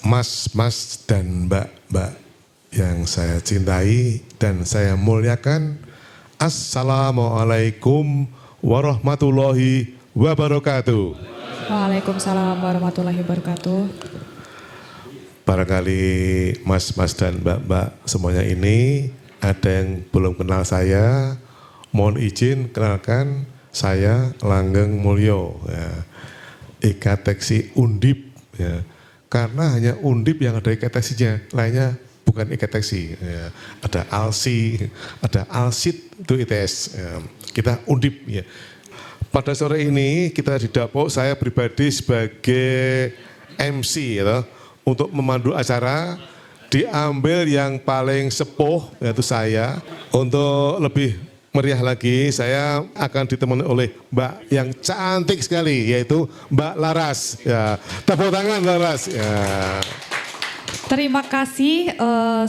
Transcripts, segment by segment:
Mas-mas dan mbak-mbak yang saya cintai dan saya muliakan. Assalamualaikum warahmatullahi wabarakatuh. Waalaikumsalam warahmatullahi wabarakatuh. Barangkali mas-mas dan mbak-mbak semuanya ini ada yang belum kenal saya. Mohon izin kenalkan, saya Langgeng Mulyo, ya. Ikateksi Undip, ya. Karena hanya Undip yang ada ikateksinya, lainnya bukan ikateksi. Ya. Ada ALSI, ada ALSIT, itu ITS. Ya. Kita Undip. Ya. Pada sore ini kita didapuk, saya pribadi sebagai MC, ya, untuk memandu acara. Diambil yang paling sepuh, yaitu saya. Untuk lebih meriah lagi, saya akan ditemani oleh Mbak yang cantik sekali, yaitu Mbak Laras. Ya, tepuk tangan Laras. Ya. Terima kasih,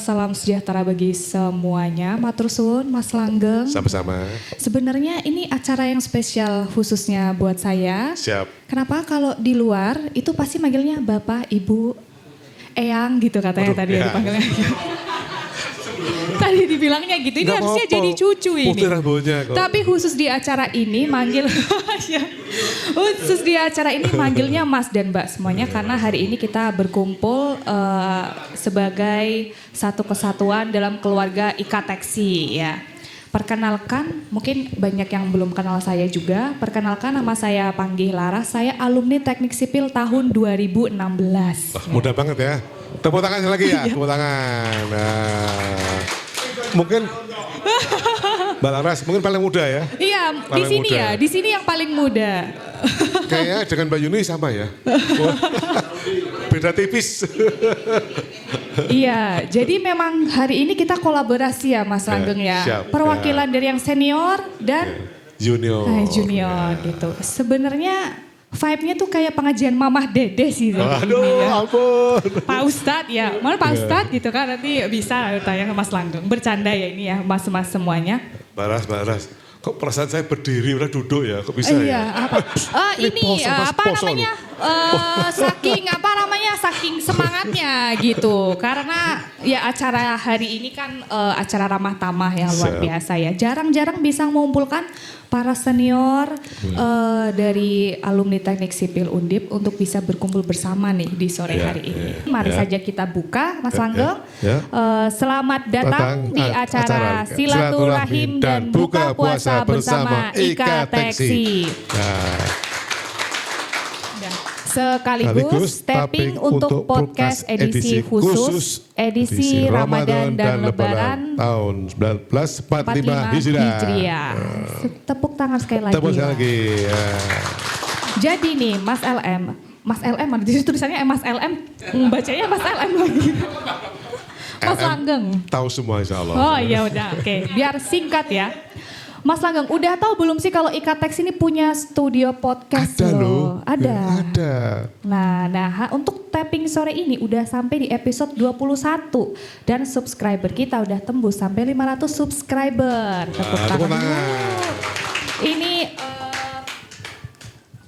salam sejahtera bagi semuanya. Matur suwun Mas Langgeng. Sama-sama. Sebenarnya ini acara yang spesial khususnya buat saya. Siap. Kenapa kalau di luar itu pasti manggilnya Bapak, Ibu, Eyang gitu katanya. Aduh, tadi ya. Dipanggilnya. Tadi dibilangnya gitu, ini harusnya jadi cucu ini. Tapi khusus di acara ini manggil, khusus di acara ini manggilnya Mas dan Mbak semuanya karena hari ini kita berkumpul sebagai satu kesatuan dalam keluarga Ikateksi, ya. Perkenalkan, mungkin banyak yang belum kenal saya juga. Perkenalkan, nama saya Panggih Laras, saya alumni Teknik Sipil tahun 2016. Wah, mudah banget ya. Tepuk tangan lagi ya, tepuk tangan. Nah, mungkin Mbak Laras mungkin paling muda ya. Iya, di sini ya, di sini yang paling muda. Kayaknya dengan Mbak Yuni sama ya. Beda tipis. Iya, jadi memang hari ini kita kolaborasi ya Mas Langgeng ya. Siap, perwakilan dari yang senior dan junior. Junior gitu. Sebenarnya vibe-nya tuh kayak pengajian Mamah Dede sih. Aduh, ya. Ampun. Pak Ustadz ya, mana Pak Ustadz gitu kan, nanti bisa tanya ke Mas Langgeng. Bercanda ya ini ya mas-mas semuanya. Mbak Laras. Kok perasaan saya berdiri udah duduk ya? Kok bisa ya? Apa? Ini saking semangatnya gitu. Karena ya acara hari ini kan acara ramah tamah yang luar biasa ya. Jarang-jarang bisa mengumpulkan para senior dari alumni Teknik Sipil Undip untuk bisa berkumpul bersama nih di sore hari ini. Mari saja kita buka, Mas Langgeng. Selamat datang di acara Silaturahim dan Buka Puasa bersama Ikateksi. Sekaligus tapping untuk podcast edisi khusus edisi Ramadan dan Lebaran tahun 1945 Hijriah. Tepuk tangan sekali lagi. Tepuk sekali lagi. Ya. Jadi nih Mas LM ada di situ tulisannya Mas LM, bacanya Mas LM lagi. Mas Langgeng. Tahu semua insya Allah. Oh iya udah, oke. Biar singkat ya. Mas Langgeng, udah tahu belum sih kalau Ikateksi ini punya studio podcast loh? Ada. Nah, untuk tapping sore ini udah sampai di episode 21. Dan subscriber kita udah tembus sampai 500 subscriber. Tepuk tangan. Ini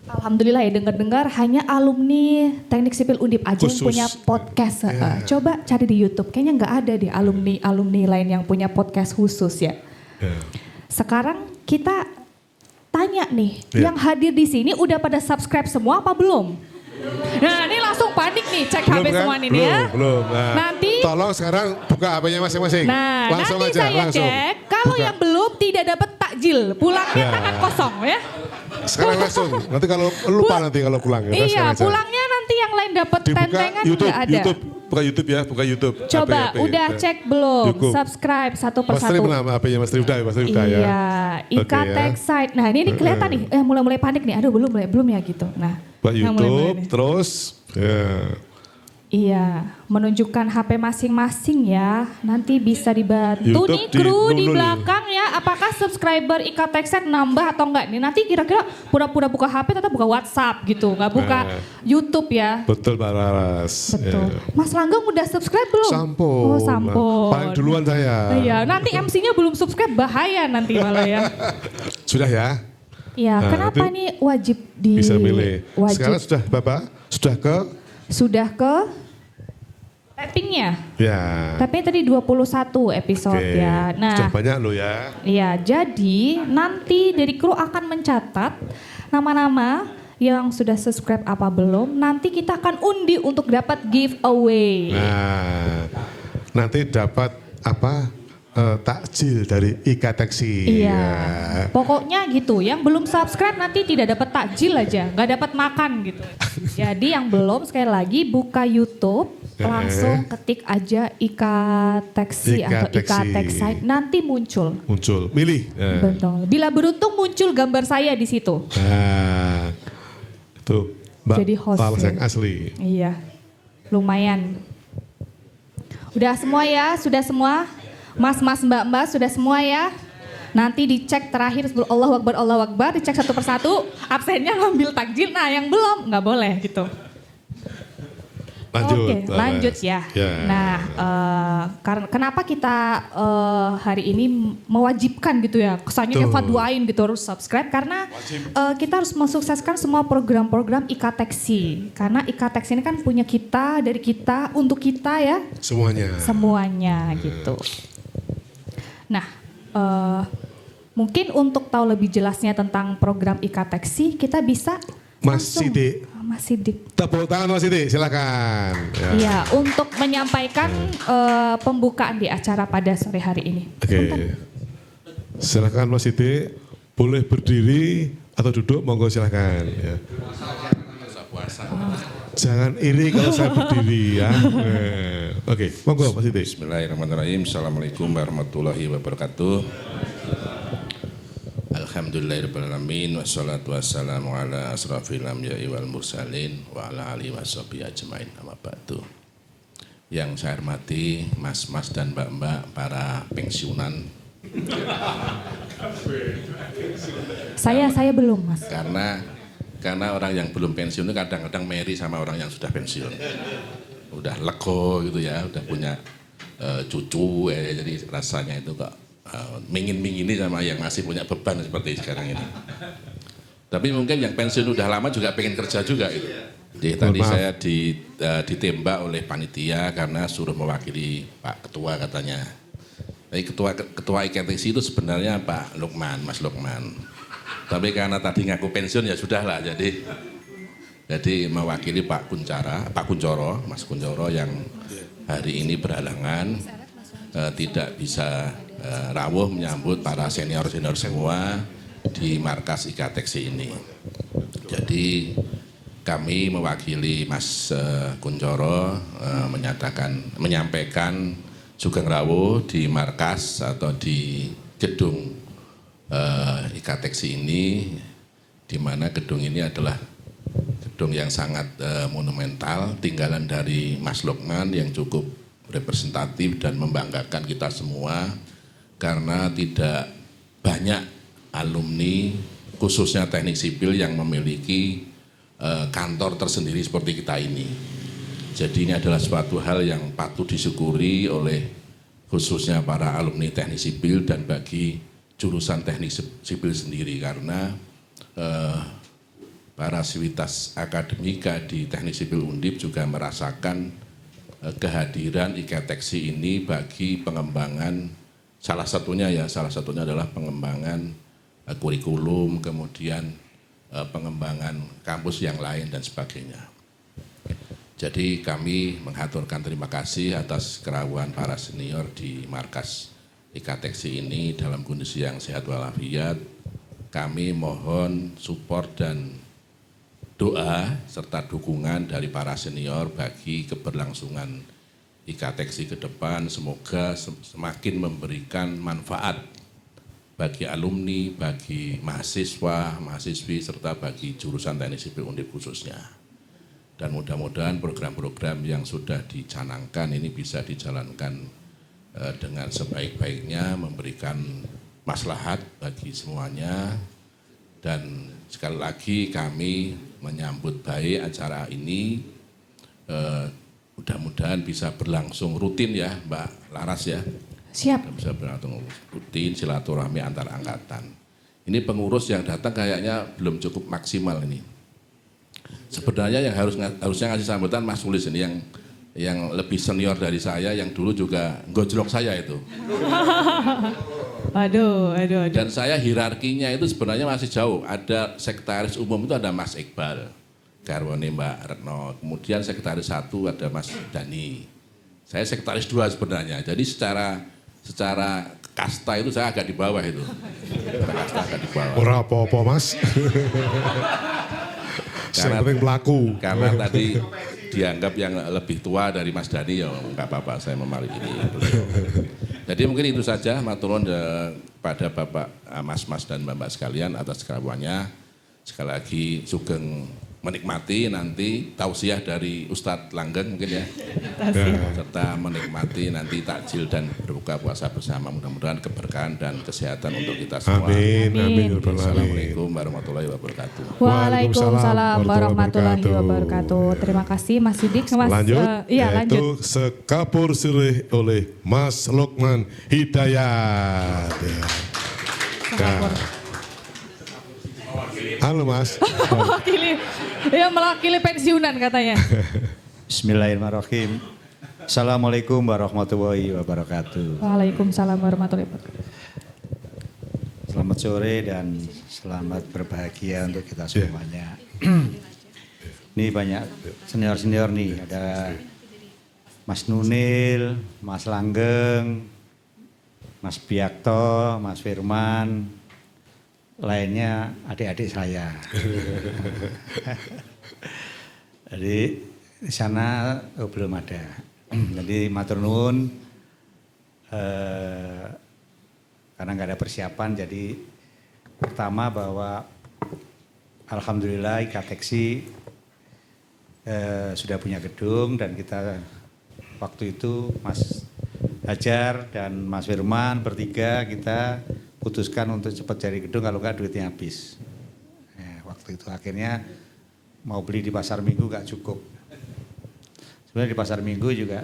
alhamdulillah ya, dengar-dengar hanya alumni Teknik Sipil Undip aja khusus yang punya podcast. Coba cari di YouTube, kayaknya nggak ada deh alumni lain yang punya podcast khusus ya. Sekarang kita tanya nih, yang hadir di sini udah pada subscribe semua apa belum? Nah ini langsung panik nih, cek HP semua nih ya. Belum. Nah, nanti tolong sekarang buka HP-nya masing-masing. Nah langsung nanti aja, saya cek, kalau yang belum tidak dapat takjil, pulangnya tangan kosong ya. Sekarang langsung, nanti kalau lupa nanti kalau pulang. Iya, pulangnya nanti yang lain dapat tentengan nggak ada. Buka YouTube. Coba, udah cek belum? YouTube. Subscribe satu persatu. Mas Tri nama HP-nya Mas Tri udah ya. Iya, Ikateksi. Nah ini kelihatan nih, mulai panik nih. Aduh belum ya gitu. Nah, buka YouTube, terus. Iya, menunjukkan HP masing-masing ya. Nanti bisa dibantu YouTube nih kru di belakang ya. Apakah subscriber Ikateksi nambah atau enggak nih? Nanti kira-kira pura-pura buka HP tetap buka WhatsApp gitu. Nggak buka YouTube ya. Betul Mbak Laras. Betul. Mas Langgeng udah subscribe belum? Sampun. Oh sampun. Paling duluan saya. Iya, nanti MC-nya belum subscribe bahaya nanti malah ya. Sudah ya? Iya, kenapa nih wajib di... Bisa milih. Wajib. Sekarang sudah Bapak? Sudah ke Tappingnya? Ya. Tapping tadi 21 episode Oke. ya. Nah, Sudah banyak lo ya. iya, jadi nanti dari kru akan mencatat nama-nama yang sudah subscribe apa belum. Nanti kita akan undi untuk dapat giveaway. Nah, nanti dapat apa? Takjil dari Ika Taksi. Iya, Ya. pokoknya gitu. Yang belum subscribe nanti tidak dapat takjil aja, nggak dapat makan gitu. Jadi yang belum sekali lagi buka YouTube, langsung ketik aja Ika Taksi Ika atau Ika Taksi. Taxi, nanti muncul. Muncul, milih. Nah. Betul. Bila beruntung muncul gambar saya di situ. Nah, itu Mbak Jadi host Lales ya. yang asli. Iya, lumayan. Udah semua ya, sudah semua. Mas-mas, mbak-mbak, sudah semua ya. Nanti dicek terakhir sebelum Allahu Akbar, dicek satu persatu. Absennya ngambil takjil, nah yang belum nggak boleh gitu. Lanjut. Oke, Lales. lanjut ya. Nah, kenapa kita hari ini mewajibkan gitu ya? Kesannya kayak Tuh. fatwain gitu harus subscribe karena kita harus mensukseskan semua program-program Ika Taksi. Karena Ika Taksi ini kan punya kita, dari kita, untuk kita ya. Semuanya gitu. Nah, mungkin untuk tahu lebih jelasnya tentang program Ika Taksi, kita bisa Mas langsung- Sidik. Mas Sidik. Tepuk tangan Mas Sidik, silakan. Ya. Iya, untuk menyampaikan pembukaan di acara pada sore hari ini. Oke. Silakan Mas Sidik, boleh berdiri atau duduk, monggo silakan. Ya. Jangan iri kalau saya berdiri ya. Oke, monggo Mas Sidik. Bismillahirrahmanirrahim. Assalamualaikum warahmatullahi wabarakatuh. Alhamdulillahirrahmanirrahim. Wassalatu wassalamu ala asrafil anbiya'i wal mursalin wa ala alihi washabihi ajmain. Amma ba'du. Yang saya hormati mas-mas dan mbak-mbak para pensiunan. Saya belum, Mas. Karena orang yang belum pensiun itu kadang-kadang marry sama orang yang sudah pensiun. Udah lego gitu ya, udah punya cucu ya, jadi rasanya itu kok mingin-mingini sama yang masih punya beban seperti sekarang ini. Tapi mungkin yang pensiun udah lama juga pengen kerja juga gitu. Jadi tadi saya ditembak oleh panitia karena suruh mewakili Pak Ketua katanya. Tapi ketua IKTC itu sebenarnya Pak Lukman, Mas Lukman. Tapi karena tadi ngaku pensiun ya sudahlah, jadi mewakili Pak Kuncoro, Mas Kuncoro yang hari ini berhalangan tidak bisa rawuh menyambut para senior-senior semua di markas IKTC ini. Jadi kami mewakili Mas Kuncoro menyampaikan sugeng rawuh di markas atau di gedung IKTC ini, di mana gedung ini adalah gedung yang sangat monumental, tinggalan dari Mas Lukman yang cukup representatif dan membanggakan kita semua karena tidak banyak alumni khususnya teknik sipil yang memiliki kantor tersendiri seperti kita ini. Jadi ini adalah suatu hal yang patut disyukuri oleh khususnya para alumni teknik sipil dan bagi jurusan teknik sipil sendiri karena para sivitas akademika di teknik sipil Undip juga merasakan kehadiran IKTC ini bagi pengembangan salah satunya adalah pengembangan kurikulum, kemudian pengembangan kampus yang lain dan sebagainya. Jadi kami menghaturkan terima kasih atas kerawuhan para senior di markas IKTC ini dalam kondisi yang sehat walafiat. Kami mohon support dan doa serta dukungan dari para senior bagi keberlangsungan IKTC ke depan. Semoga semakin memberikan manfaat bagi alumni, bagi mahasiswa, mahasiswi, serta bagi jurusan teknik sipil Undip khususnya. Dan mudah-mudahan program-program yang sudah dicanangkan ini bisa dijalankan dengan sebaik-baiknya, memberikan maslahat bagi semuanya. Dan sekali lagi kami menyambut baik acara ini, mudah-mudahan bisa berlangsung rutin ya Mbak Laras ya. Siap. Bisa berlangsung rutin silaturahmi antar angkatan. Ini pengurus yang datang kayaknya belum cukup maksimal ini. Sebenarnya yang harusnya ngasih sambutan Mas Sulis ini yang lebih senior dari saya, yang dulu juga gojlok saya itu. Aduh. Dan saya hierarkinya itu sebenarnya masih jauh. Ada sekretaris umum itu ada Mas Iqbal, garwane Mbak Retno. Kemudian sekretaris 1 ada Mas Dani. Saya sekretaris 2 sebenarnya. Jadi secara kasta itu saya agak di bawah itu. Secara kasta agak di bawah. Ora apa-apa Mas. Yang penting pelaku. Karena tadi dianggap yang lebih tua dari Mas Dani, ya nggak apa-apa saya memaklumi ini. Jadi mungkin itu saja, matur nuwun pada Bapak, Mas dan Mbak sekalian atas kerawannya. Sekali lagi sugeng menikmati nanti tausiah dari Ustadz Langgeng mungkin ya. Serta menikmati nanti takjil dan berbuka puasa bersama. Mudah-mudahan keberkahan dan kesehatan untuk kita semua. Amin. Assalamualaikum warahmatullahi wabarakatuh. Waalaikumsalam warahmatullahi wabarakatuh. Terima kasih Mas Sidik. Lanjut, lanjut. sekapur sirih oleh Mas Lukman Hidayat. Sekapur. Halo Mas. Mewakili pensiunan katanya. Bismillahirrahmanirrahim. Assalamualaikum warahmatullahi wabarakatuh. Waalaikumsalam warahmatullahi wabarakatuh. Selamat sore dan selamat berbahagia untuk kita semuanya. Ini banyak senior-senior nih, ada Mas Nunil, Mas Langgeng, Mas Biakto, Mas Firman, lainnya adik-adik saya. Jadi di sana belum ada. Jadi matur nuwun, karena nggak ada persiapan. Jadi pertama bahwa alhamdulillah IKTeksi sudah punya gedung, dan kita waktu itu Mas Hajar dan Mas Firman bertiga kita putuskan untuk cepat cari gedung, kalau nggak duitnya habis. Waktu itu akhirnya mau beli di pasar Minggu nggak cukup. Sebenarnya di pasar Minggu juga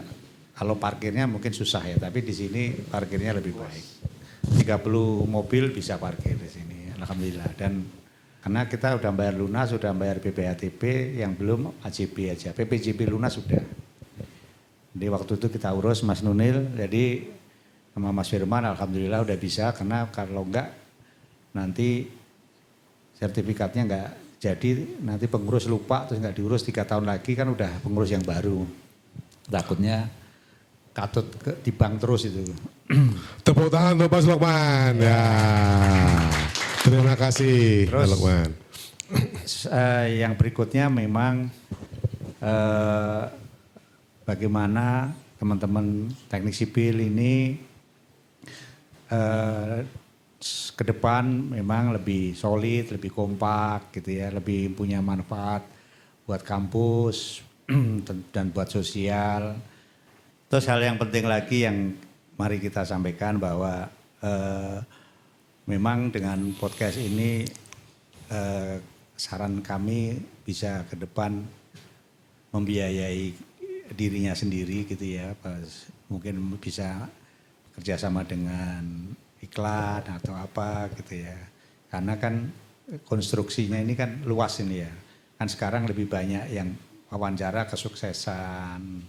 kalau parkirnya mungkin susah ya, tapi di sini parkirnya lebih baik. 30 mobil bisa parkir di sini, alhamdulillah. Dan karena kita udah bayar lunas, sudah bayar BPHTP, yang belum AJB aja. PPJB lunas sudah. Jadi waktu itu kita urus Mas Nunil, jadi sama Mas Firman alhamdulillah udah bisa, karena kalau enggak nanti sertifikatnya enggak jadi, nanti pengurus lupa terus enggak diurus 3 tahun lagi, kan udah pengurus yang baru. Takutnya katut di bank terus itu. Tepuk tangan untuk Mas Lukman. Ya. Terima kasih Mas Lukman. Yang berikutnya memang bagaimana teman-teman teknik sipil ini ke depan memang lebih solid, lebih kompak gitu ya, lebih punya manfaat buat kampus dan buat sosial. Terus hal yang penting lagi yang mari kita sampaikan bahwa memang dengan podcast ini saran kami bisa ke depan membiayai dirinya sendiri gitu ya, mungkin bisa kerjasama dengan iklan atau apa gitu ya. Karena kan konstruksinya ini kan luas ini ya. Kan sekarang lebih banyak yang wawancara kesuksesan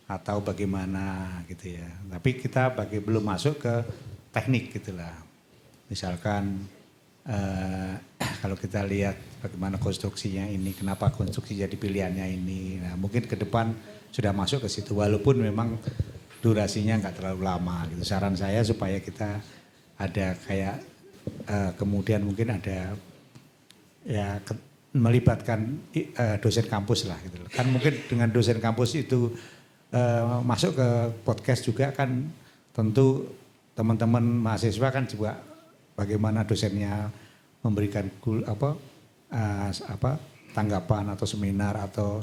atau bagaimana gitu ya. Tapi kita belum masuk ke teknik gitulah. Misalkan kalau kita lihat bagaimana konstruksinya ini, kenapa konstruksi jadi pilihannya ini. Nah, mungkin ke depan sudah masuk ke situ, walaupun memang durasinya nggak terlalu lama gitu. Saran saya supaya kita ada kayak kemudian mungkin ada ya melibatkan dosen kampus lah gitu. Kan mungkin dengan dosen kampus itu masuk ke podcast juga kan, tentu teman-teman mahasiswa kan juga bagaimana dosennya memberikan tanggapan atau seminar atau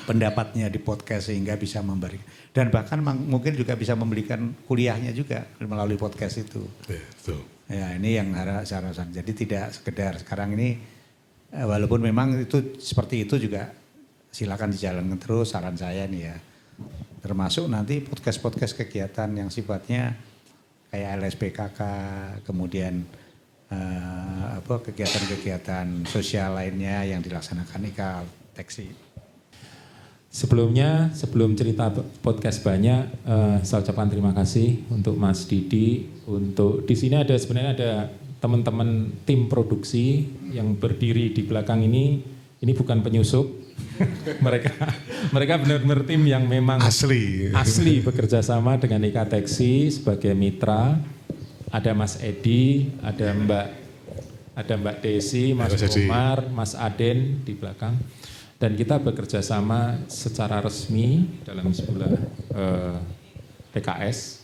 pendapatnya di podcast sehingga bisa memberi, dan bahkan mungkin juga bisa memberikan kuliahnya juga melalui podcast itu. Betul. Ya ini yang saya rasa. Jadi tidak sekedar sekarang ini walaupun memang itu seperti itu juga silakan dijalankan terus, saran saya nih ya. Termasuk nanti podcast-podcast kegiatan yang sifatnya kayak LSPKK, kemudian kegiatan-kegiatan sosial lainnya yang dilaksanakan IKTeksi. Sebelumnya, sebelum cerita podcast banyak, saya ucapkan terima kasih untuk Mas Didi. Untuk di sini sebenarnya ada teman-teman tim produksi yang berdiri di belakang ini. Ini bukan penyusup, mereka benar-benar tim yang memang asli bekerja sama dengan Ikateksi sebagai mitra. Ada Mas Edi, ada Mbak Desi, Mas Umar, Mas Aden di belakang. Dan kita bekerja sama secara resmi dalam sebuah PKS.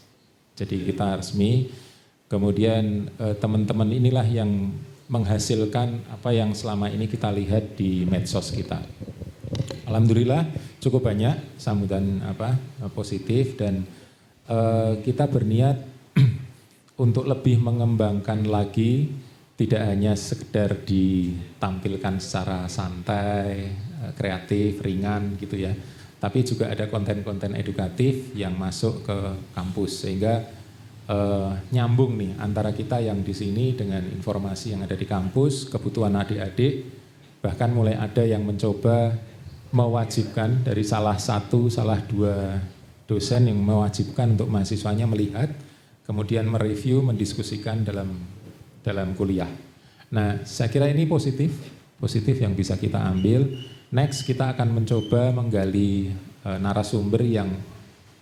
Jadi kita resmi. Kemudian teman-teman inilah yang menghasilkan apa yang selama ini kita lihat di medsos kita. Alhamdulillah cukup banyak sambutan positif dan kita berniat untuk lebih mengembangkan lagi, tidak hanya sekedar ditampilkan secara santai, kreatif, ringan gitu ya. Tapi juga ada konten-konten edukatif yang masuk ke kampus sehingga nyambung nih antara kita yang di sini dengan informasi yang ada di kampus, kebutuhan adik-adik, bahkan mulai ada yang mencoba mewajibkan dari salah dua dosen yang mewajibkan untuk mahasiswanya melihat, kemudian mereview, mendiskusikan dalam kuliah. Nah, saya kira ini positif yang bisa kita ambil. Next kita akan mencoba menggali narasumber yang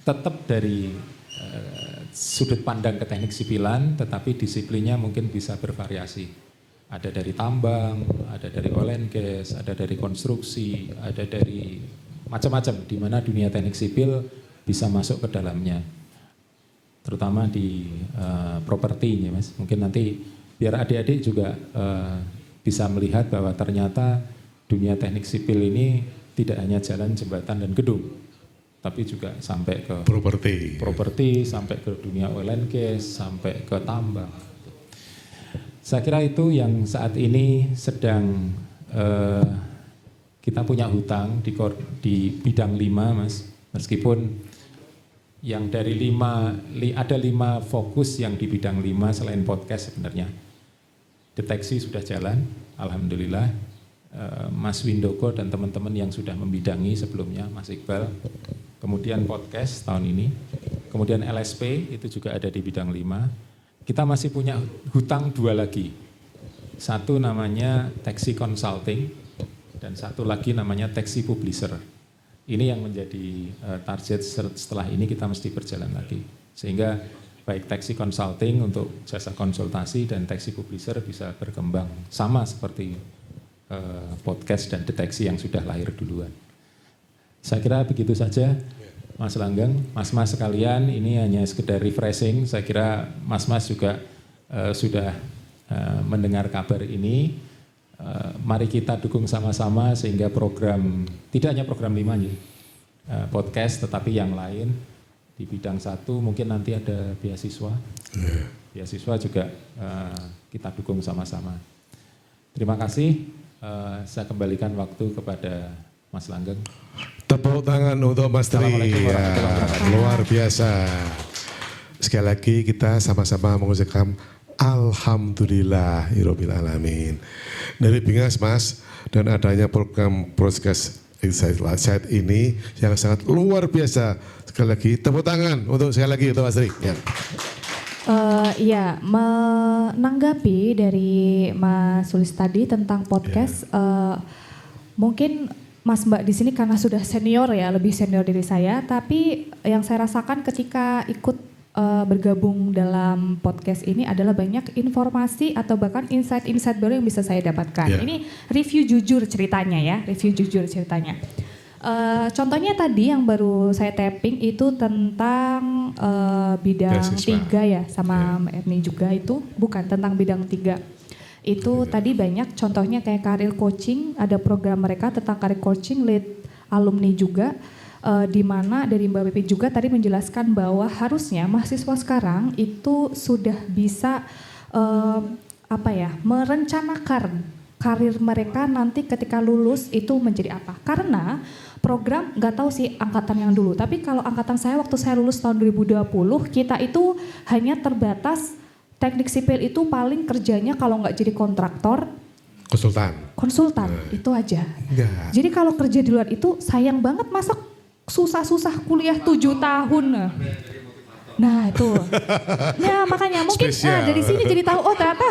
tetap dari sudut pandang ke teknik sipilan, tetapi disiplinnya mungkin bisa bervariasi. Ada dari tambang, ada dari oil and gas, ada dari konstruksi, ada dari macam-macam, di mana dunia teknik sipil bisa masuk ke dalamnya. Terutama di properti ya Mas. Mungkin nanti biar adik-adik juga bisa melihat bahwa ternyata dunia teknik sipil ini tidak hanya jalan, jembatan, dan gedung, tapi juga sampai ke properti, sampai ke dunia oil and gas, sampai ke tambang. Saya kira itu yang saat ini sedang kita punya hutang di bidang 5 Mas, meskipun yang dari 5 ada 5 fokus yang di bidang 5 selain podcast sebenarnya. Deteksi sudah jalan, alhamdulillah. Mas Windoko dan teman-teman yang sudah membidangi sebelumnya, Mas Iqbal. Kemudian podcast tahun ini. Kemudian LSP itu juga ada di bidang 5. Kita masih punya hutang 2 lagi. Satu namanya Teksi Consulting dan satu lagi namanya Teksi Publisher. Ini yang menjadi target setelah ini kita mesti berjalan lagi. Sehingga baik Teksi Consulting untuk jasa konsultasi dan Teksi Publisher bisa berkembang sama seperti podcast dan deteksi yang sudah lahir duluan. Saya kira begitu saja Mas Langgeng, Mas-mas sekalian, ini hanya sekedar refreshing. Saya kira Mas-mas juga sudah mendengar kabar ini. Mari kita dukung sama-sama sehingga program, tidak hanya program 5 nih, podcast tetapi yang lain di bidang 1 mungkin nanti ada beasiswa. Beasiswa juga kita dukung sama-sama. Terima kasih. Saya kembalikan waktu kepada Mas Langgeng. Tepuk tangan untuk Mas Tri. Ya, luar biasa. Sekali lagi kita sama-sama mengucapkan Alhamdulillahirabbil alamin. Dari Bingas Mas dan adanya program podcast Insight ini yang sangat luar biasa. Sekali lagi tepuk tangan untuk sekali lagi untuk Mas Tri. Ya. Ya, menanggapi dari Mas Sulis tadi tentang podcast, mungkin Mas Mbak di sini karena sudah senior ya, lebih senior dari saya, tapi yang saya rasakan ketika ikut bergabung dalam podcast ini adalah banyak informasi atau bahkan insight-insight baru yang bisa saya dapatkan. Ini review jujur ceritanya ya, review jujur ceritanya. Contohnya tadi yang baru saya tapping itu tentang bidang 3 ya, sama Mbak Erni juga itu, bukan tentang bidang 3. Itu tadi banyak contohnya kayak career coaching, ada program mereka tentang career coaching lead alumni juga, di mana dari Mbak Pepi juga tadi menjelaskan bahwa harusnya mahasiswa sekarang itu sudah bisa merencanakan karir mereka nanti ketika lulus itu menjadi apa. Karena program nggak tahu sih angkatan yang dulu, tapi kalau angkatan saya waktu saya lulus tahun 2020 kita itu hanya terbatas teknik sipil itu paling kerjanya kalau nggak jadi kontraktor Konsultan. Itu aja. Enggak. Jadi kalau kerja di luar itu sayang banget masa susah-susah kuliah 7 tahun. Nah itu. Ya makanya mungkin dari sini jadi tahu ternyata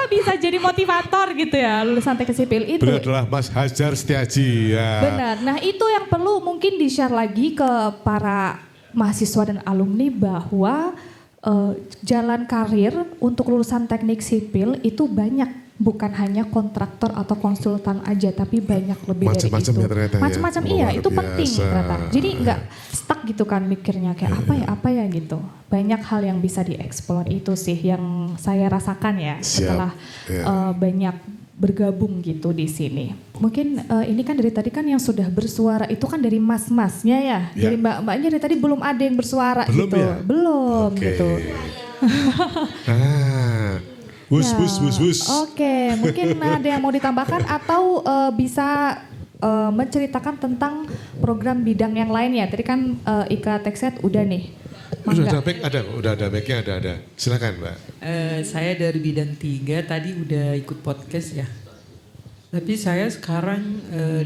bisa jadi motivator gitu ya lulusan teknik sipil itu. Beliau adalah Mas Hajar Setiaji ya. Benar. Nah itu yang perlu mungkin di-share lagi ke para mahasiswa dan alumni bahwa jalan karir untuk lulusan teknik sipil itu banyak, bukan hanya kontraktor atau konsultan aja, tapi banyak lebih dari itu. Ya ternyata macam-macam ya. iya, itu biasa. penting ternyata. Jadi nggak stuck gitu kan mikirnya kayak apa ya gitu. Banyak hal yang bisa dieksplor, itu sih yang saya rasakan ya setelah banyak bergabung gitu di sini. Mungkin ini kan dari tadi kan yang sudah bersuara itu kan dari mas-masnya ya. Dari mbak-mbaknya dari tadi belum ada yang bersuara belum gitu. Ya? Belum gitu. Wus. Oke, mungkin ada yang mau ditambahkan atau bisa menceritakan tentang program bidang yang lain ya. Tadi kan Ika Tekset udah nih. Udah ada backnya ada. Silakan Mbak. Saya dari bidang 3 tadi udah ikut podcast ya. Tapi saya sekarang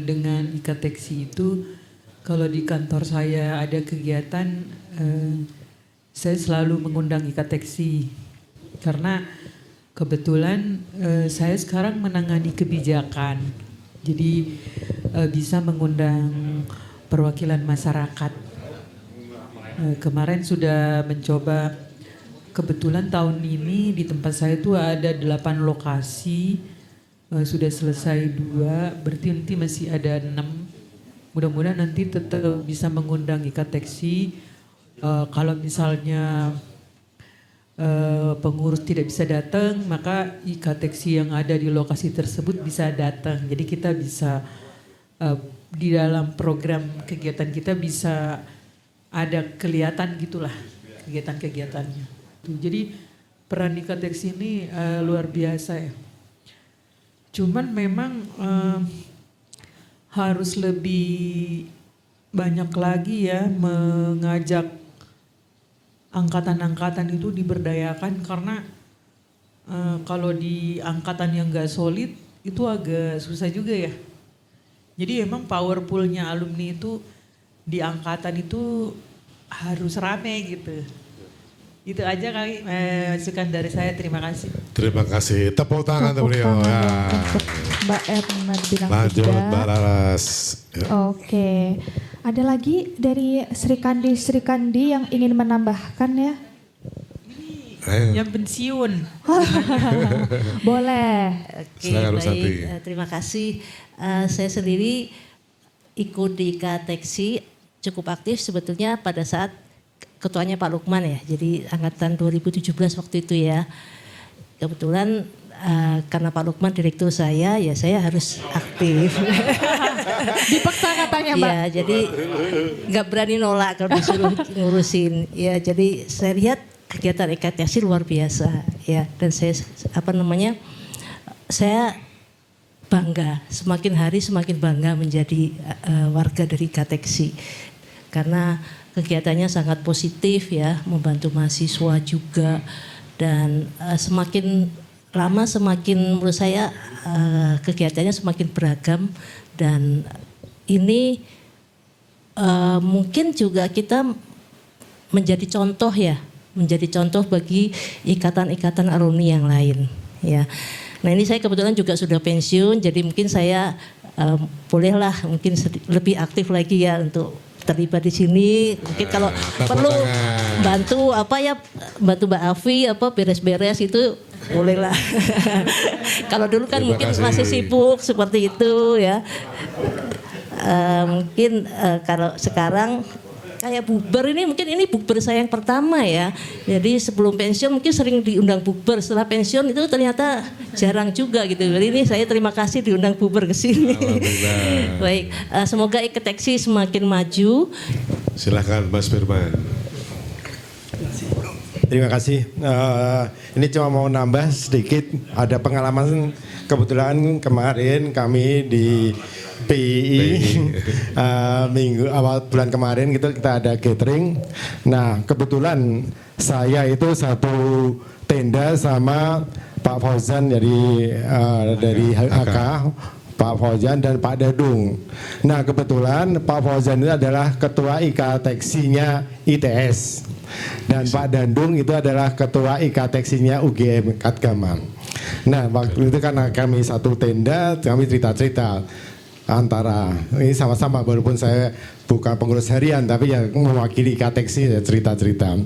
dengan Ikateksi itu kalau di kantor saya ada kegiatan saya selalu mengundang Ikateksi karena kebetulan saya sekarang menangani kebijakan. Jadi bisa mengundang perwakilan masyarakat. Kemarin sudah mencoba, kebetulan tahun ini di tempat saya itu ada 8 lokasi, sudah selesai 2, berarti nanti masih ada 6. Mudah-mudahan nanti tetap bisa mengundang Ikateksi. Kalau misalnya pengurus tidak bisa datang, maka Ikateksi yang ada di lokasi tersebut bisa datang. Jadi kita bisa di dalam program kegiatan kita bisa ada kelihatan gitulah kegiatan-kegiatannya. Jadi peran Ikateksi ini luar biasa ya. Cuman memang harus lebih banyak lagi ya mengajak angkatan-angkatan itu diberdayakan karena kalau di angkatan yang gak solid itu agak susah juga ya. Jadi emang powerfulnya alumni itu di angkatan itu harus rame gitu. Itu aja kali masukan dari saya. Terima kasih. Terima kasih. Tepuk tangan untuk beliau. Ya. Untuk Mbak Erna di bidang Lanjut 3. Mbak Laras. Ya. Oke. Ada lagi dari Sri Kandi yang ingin menambahkan ya? Yang pensiun. Boleh. Oke, Silakan, baik. Terima kasih. Saya sendiri ikut di Ikateksi cukup aktif sebetulnya pada saat ketuanya Pak Lukman ya. Jadi angkatan 2017 waktu itu ya. Kebetulan karena Pak Lukman direktur saya, ya saya harus aktif. Dipaksa katanya Mbak. Ya, jadi nggak berani nolak kalau disuruh ngurusin. Ya, jadi saya lihat kegiatan Ikateksi luar biasa ya. Dan saya saya bangga, semakin hari semakin bangga menjadi warga dari Ikateksi. Karena kegiatannya sangat positif ya, membantu mahasiswa juga. Dan semakin lama semakin menurut saya kegiatannya semakin beragam. Dan ini mungkin juga kita menjadi contoh ya, menjadi contoh bagi ikatan-ikatan alumni yang lain ya. Nah ini saya kebetulan juga sudah pensiun, jadi mungkin saya bolehlah mungkin lebih aktif lagi ya untuk terlibat di sini. Mungkin kalau perlu bantu bantu Mbak Afi beres-beres itu bolehlah. Kalau dulu kan mungkin masih sibuk seperti itu ya. Mungkin kalau sekarang kayak bukber ini mungkin ini bukber saya yang pertama ya. Jadi sebelum pensiun mungkin sering diundang bukber. Setelah pensiun itu ternyata jarang juga gitu. Jadi ini saya terima kasih diundang bukber ke sini. Baik, semoga Ikateksi semakin maju. Silakan Mas Firman. Terima kasih. Ini cuma mau nambah sedikit. Ada pengalaman kebetulan kemarin kami di PII awal bulan kemarin kita ada catering. Nah kebetulan saya itu satu tenda sama Pak Fauzan dari HK, Pak Fauzan dan Pak Dadung. Nah kebetulan Pak Fauzan itu adalah ketua IKTeksinya ITS dan Pak Dadung itu adalah ketua IKTeksinya UGM Katgama. Nah waktu itu karena kami satu tenda, kami cerita-cerita antara ini sama-sama, walaupun saya bukan pengurus harian tapi yang mewakili IKTeksi ya, cerita-cerita.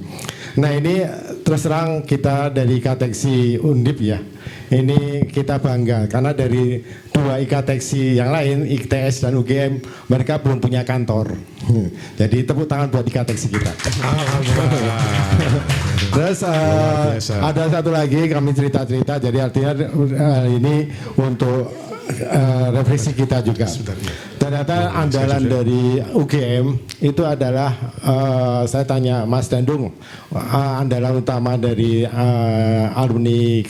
Nah ini terus terang kita dari IKTeksi Undip ya, ini kita bangga karena dari dua IKTeksi yang lain, ITS dan UGM, mereka belum punya kantor. Jadi tepuk tangan buat IKTeksi kita. Terus ada satu lagi kami cerita-cerita, jadi artinya ini untuk refleksi kita juga. Ternyata andalan dari UGM itu adalah saya tanya Mas Dandung, andalan utama dari alumni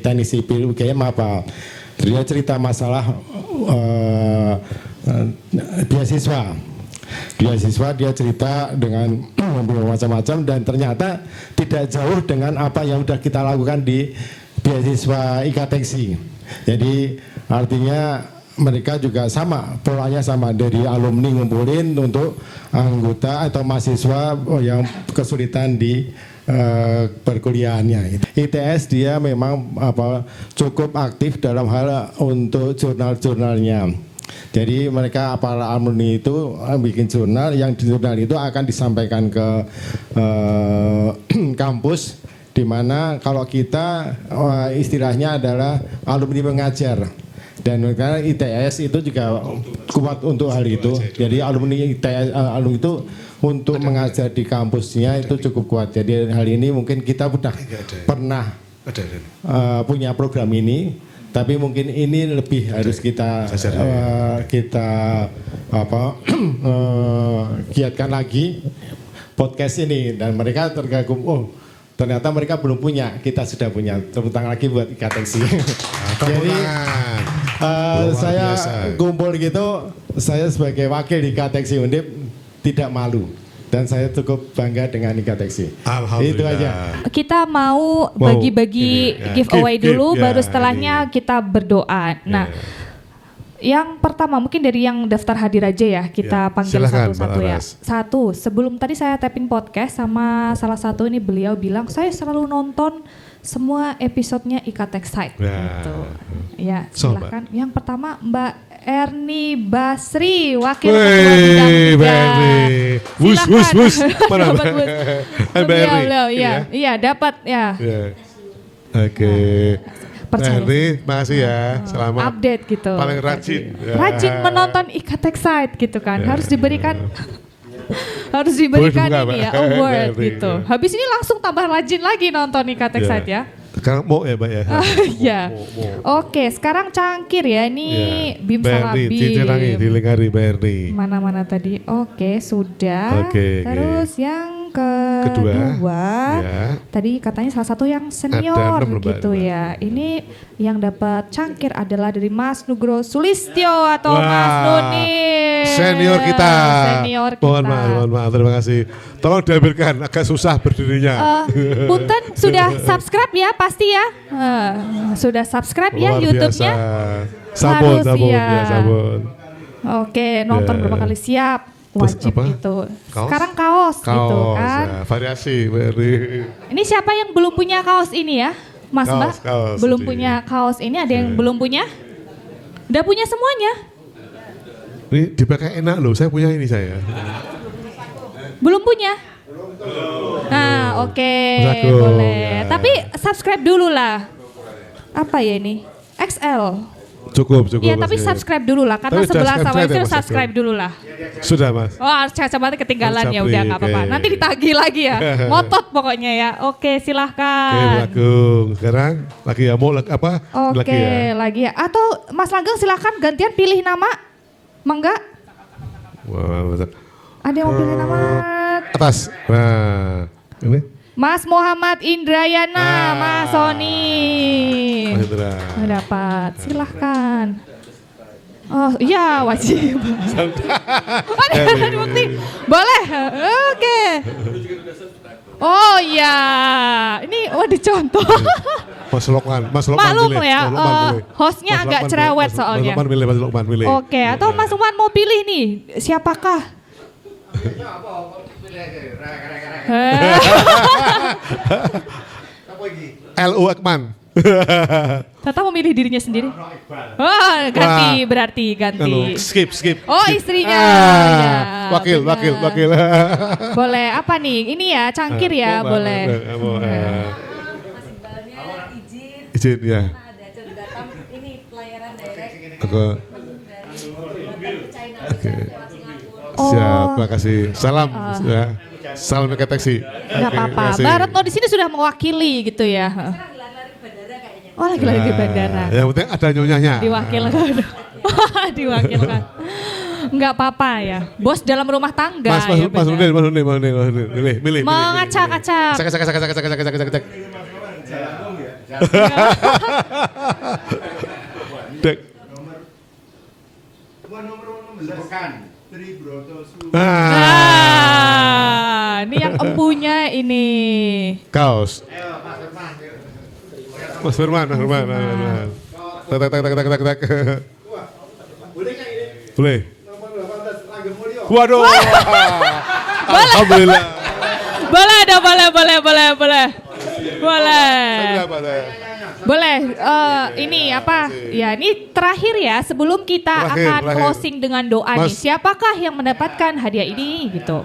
teknik sipil UGM apa? Dia cerita masalah beasiswa. Dia cerita dengan macam-macam dan ternyata tidak jauh dengan apa yang sudah kita lakukan di beasiswa IKTeksi. Jadi artinya mereka juga sama, polanya sama, dari alumni ngumpulin untuk anggota atau mahasiswa yang kesulitan di perkuliahannya. ITS dia memang cukup aktif dalam hal untuk jurnal-jurnalnya. Jadi mereka para alumni itu bikin jurnal, yang di jurnal itu akan disampaikan ke kampus, di mana kalau kita istilahnya adalah alumni mengajar, dan karena ITS itu juga kuat untuk hal itu. Jadi alumni ITS alumni itu untuk mengajar di kampusnya itu cukup kuat. Jadi hal ini mungkin kita sudah pernah punya program ini, tapi mungkin ini lebih harus kita giatkan lagi podcast ini, dan mereka tergagum, ternyata mereka belum punya, kita sudah punya. Tepuk tangan lagi buat IKTeksi. Jadi saya kumpul gitu, saya sebagai wakil di IKTeksi Undip tidak malu, dan saya cukup bangga dengan IKTeksi. Itu aja. Kita mau bagi-bagi giveaway dulu, baru setelahnya kita berdoa. Nah, yang pertama mungkin dari yang daftar hadir aja ya, kita panggil satu-satu ya. Satu, sebelum tadi saya tapin podcast sama salah satu ini, beliau bilang saya selalu nonton semua episodenya IKTeksi. Gitu. Ya, silahkan. Yang pertama Mbak Erni Basri, wakil ketua bidang 3. Silakan. Beliau, iya dapat ya. Oke. Erni, makasih ya. Selamat update gitu. Paling rajin. Rajin menonton IKTeksi gitu kan. Harus diberikan ini ya, award gitu. Habis ini langsung tambah rajin lagi nonton IKTeksi ya. Sekarang mau ya Mbak ya? Iya. Oke, sekarang cangkir ya. Ini Bim Salabi. Cincirangi di Lingari Berni. Mana-mana tadi? Oke, sudah. Terus yang kedua tadi katanya salah satu yang senior gitu ya. Ini yang dapat cangkir adalah dari Mas Nugro Sulistyo atau Mas Nuni. Senior kita. Mohon maaf, terima kasih. Tolong diambilkan, agak susah berdirinya. Punten sudah subscribe ya pasti ya. Sudah subscribe ya YouTube-nya. Sabun. Oke, nonton berapa kali siap. Wajib gitu. Sekarang kaos gitu kan. Ya, variasi. Ini siapa yang belum punya kaos ini ya? Mas Mbak? Belum punya kaos ini, ada yang belum punya? Udah punya semuanya? Ini dipakai enak loh, saya punya ini saya. Belum punya? Nah oke, boleh. Tapi subscribe dulu lah. Apa ya ini? XL. Cukup. Iya tapi subscribe dulu lah, karena sebelah sama itu subscribe dulu lah. Sudah Mas. Coba ketinggalan ya, udah nggak apa-apa. Nanti ditagih lagi ya, ngotot pokoknya ya. Oke silahkan. Oke sekarang lagi ya, mau apa? Oke lagi ya. Atau Mas Langgeng silahkan gantian pilih nama, mangga. Ada yang mau pilih nama? Atas. Nah ini. Mas Muhammad Indrayana, Mas Sony. Dapat, silahkan. Oh iya wajib. Ada bukti, boleh. Oke. Oh iya, ini dicontoh. Mas Lukman Maklum pilih. ya, Mas Lukman pilih. hostnya Mas agak Lukman cerewet pilih. soalnya. Mas Lukman pilih. Oke, atau Mas Lukman mau pilih nih, siapakah? L.U. Ekman. Tata memilih dirinya sendiri. Oh, ganti berarti ganti. Skip. Oh, istrinya. Ya, Wakil. Boleh apa nih? Ini ya, cangkir ya, boleh. Izin ya. Ini pelayaran direct. Oke. Oh. Siap, terima kasih. Salam ya. Salam deteksi. Enggak apa-apa. Mbak Retno di sini sudah mewakili gitu ya. Oh, lagi lari di bandara. Yang penting ada nyonyanya. Diwakilkan. Diwakilkan. Enggak apa-apa ya. Bos dalam rumah tangga. Mas ya, milih. Mengacak-acak. Cek. Dek. Ini yang empunya ini. Kaos. Mas Firman. Tak. Boleh. Waduh. Alhamdulillah. Boleh. Ini apa? Ya, ini terakhir ya. Sebelum kita akan closing dengan doa nih. Siapakah yang mendapatkan hadiah ini gitu?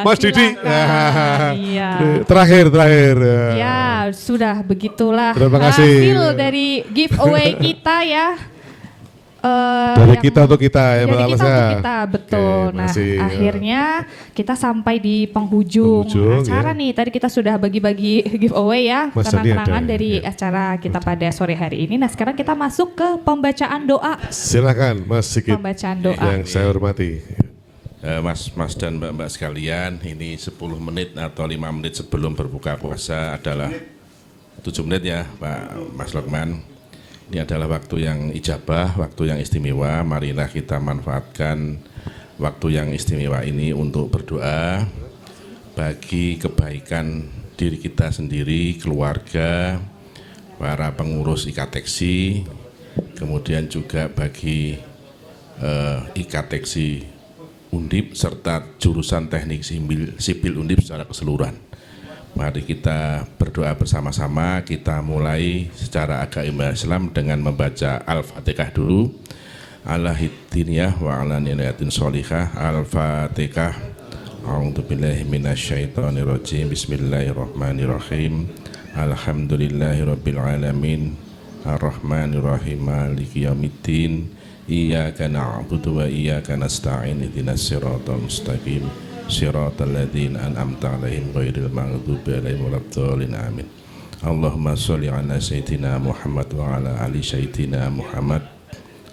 Mas Didi. Iya. Terakhir. Ya, sudah begitulah Terima kasih. hasil dari giveaway kita ya. Dari kita untuk kita ya, dari kita Mbak untuk Alsa. kita, betul. Oke, Nah, masih, akhirnya kita sampai di penghujung acara ya. nih. Tadi kita sudah bagi-bagi giveaway ya, Mas Dani kenang-kenangan ada, dari ya. acara kita pada sore hari ini. Nah, sekarang kita masuk ke pembacaan doa. Silakan Mas Sigit Pembacaan doa. yang saya hormati. Mas dan mbak-mbak sekalian, ini 10 menit atau 5 menit sebelum berbuka puasa adalah 7 menit ya Pak Mas Lukman. Ini adalah waktu yang ijabah, waktu yang istimewa. Marilah kita manfaatkan waktu yang istimewa ini untuk berdoa bagi kebaikan diri kita sendiri, keluarga, para pengurus IKTeksi, kemudian juga bagi IKTeksi Undip serta jurusan teknik sipil Undip secara keseluruhan. Mari kita berdoa bersama-sama. Kita mulai secara agama Islam dengan membaca Al-Fatihah dulu. Ala hidiniyah wa ala niyatin sholihah. Al-Fatihah. A'udzubillahi minasyaitonirrajim. Bismillahirrahmanirrahim. Alhamdulillahirabbil alamin. Ar-Rahmanirrahim. Maliki yaumiddin. Iyyaka na'budu wa iyyaka nasta'in. Ihdinas siratal mustaqim. Siratal ladzina an'amta 'alaihim ghairil maghdubi 'alaihim waladdallin amin. Allahumma sholli 'ala sayyidina Muhammad wa 'ala ali sayyidina Muhammad.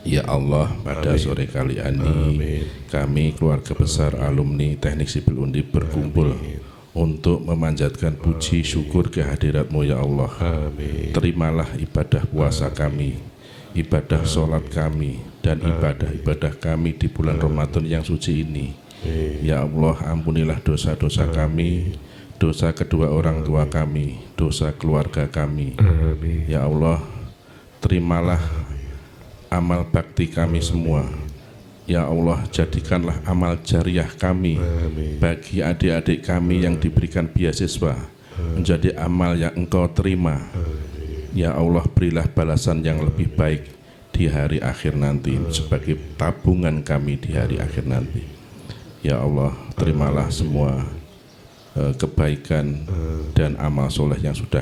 Ya Allah, pada sore kali ini kami keluarga besar alumni Teknik Sipil Undip berkumpul untuk memanjatkan puji syukur kehadirat-Mu ya Allah. Terimalah ibadah puasa kami, ibadah sholat kami, dan ibadah-ibadah kami di bulan Ramadan yang suci ini. Ya Allah, ampunilah dosa-dosa kami, dosa kedua orang tua kami, dosa keluarga kami. Ya Allah, terimalah amal bakti kami semua. Ya Allah, jadikanlah amal jariah kami bagi adik-adik kami yang diberikan beasiswa menjadi amal yang Engkau terima. Ya Allah, berilah balasan yang lebih baik di hari akhir nanti sebagai tabungan kami di hari akhir nanti. Ya Allah, terimalah semua kebaikan dan amal soleh yang sudah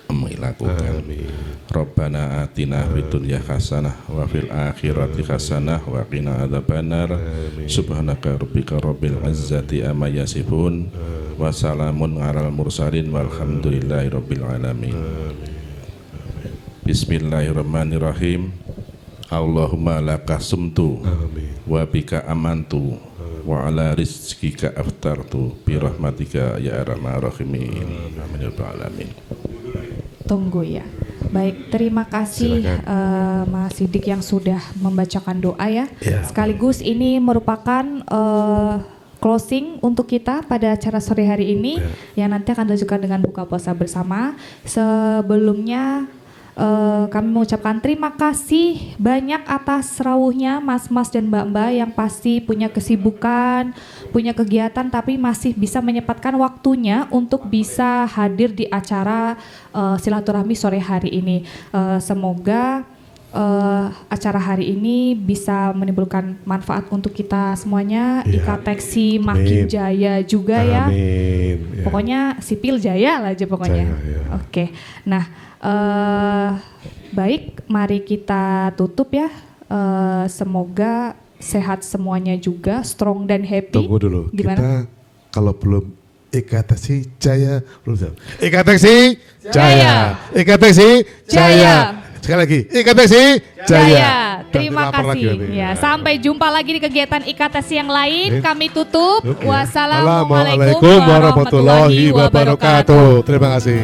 kami lakukan. Rabbana atina fid dunya hasanah wa fil akhirati hasanah wa qina adzabannar. Subhanaka rabbika rabbil izzati amma yasifun wa salamun alal mursalin walhamdulillahi rabbil alamin. Bismillahirrahmanirrahim. Allahumma laka sumtu wa bika amantu wa ala rizkika aftartu bi rahmatika ya arhamar rahimin. Amin ya rabbal alamin. Tunggu ya. Baik, terima kasih Mas Sidik yang sudah membacakan doa ya. Sekaligus ini merupakan closing untuk kita pada acara sore hari ini yang nanti akan dilanjutkan dengan buka puasa bersama. Sebelumnya kami mengucapkan terima kasih banyak atas rawuhnya mas-mas dan mbak-mbak yang pasti punya kesibukan, punya kegiatan tapi masih bisa menyempatkan waktunya untuk bisa hadir di acara silaturahmi sore hari ini. Semoga acara hari ini bisa menimbulkan manfaat untuk kita semuanya. Ikateksi makin jaya juga ya. Pokoknya sipil jaya lah aja pokoknya. Oke. Nah, baik, mari kita tutup ya. Semoga sehat semuanya juga, strong dan happy. Tunggu dulu. Gimana? Kita kalau belum Ikateksi jaya, belum. Ikateksi jaya. Ikateksi jaya. Sekali lagi, Ikateksi jaya. Terima kasih. Ya, sampai jumpa lagi di kegiatan Ikateksi yang lain. Kami tutup. Wassalamualaikum warahmatullahi wabarakatuh. Terima kasih.